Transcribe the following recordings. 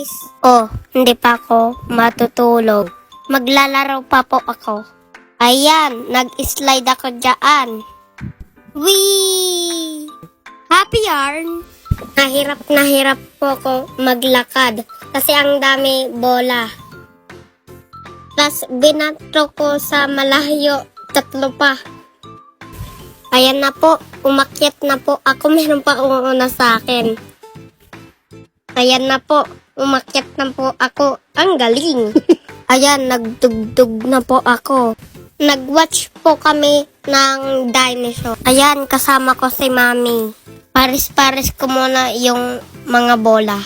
guys. Oh, hindi pa ako matutulog. Maglalaro pa po ako. Ayan, nag-slide ako dyan. Wee! Happy yarn! Nahirap po ako maglakad kasi ang dami bola. Tapos binato ko sa malayo, 3 pa. Ayan na po, umakyat na po ako. Meron pa uuna sa akin. Ayan na po, umakyat na po ako. Ang galing. Ayan, nagdugdug na po ako. Nag-watch po kami ng dinosaur. Ayan, kasama ko si Mami. Paris-paris ko muna yung mga bola.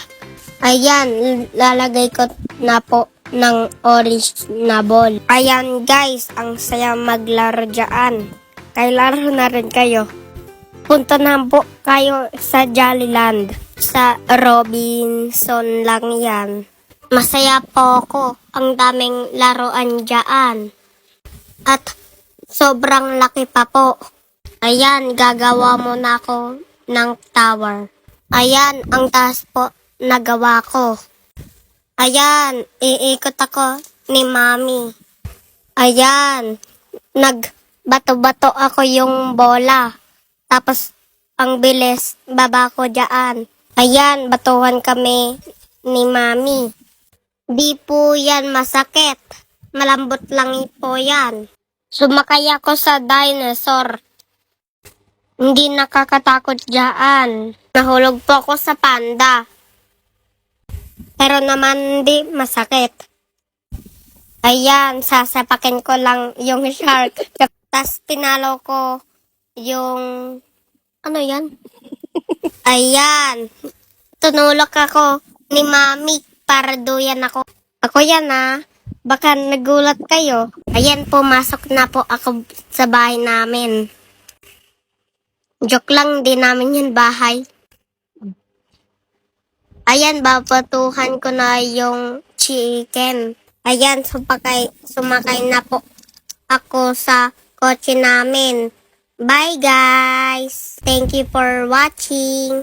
Ayan, lalagay ko na po ng orange na ball. Ayan guys, ang saya maglaro dyan. Kaya laro na rin kayo. Punta na po kayo sa Jollyland. Sa Robinson lang yan. Masaya po ako. Ang daming laruan dyan. At sobrang laki pa po. Ayan, gagawa muna ako ng tower. Ayan, ang taas po nagawa ko. Ayan, iikot ako ni Mami. Ayan, nagbato-bato ako yung bola. Tapos, ang bilis, baba ko dyan. Ayan, batuhan kami ni Mami. Di po yan masakit. Malambot lang po yan. Sumakay ako sa dinosaur. Hindi nakakatakot dyan. Nahulog po ako sa panda. Pero naman hindi masakit. Ayan, sasapakin ko lang yung shark. Tapos pinalo ko yung... Ano yan? Ayan. Tunulok ako ni Mami para duyan ako. Ako yan Baka nagulat kayo. Ayan, pumasok na po ako sa bahay namin. Joke lang, di namin yan bahay. Ayan, babatuhan ko na yung chicken. Ayan, sumakay na po ako sa kotse namin. Bye guys! Thank you for watching.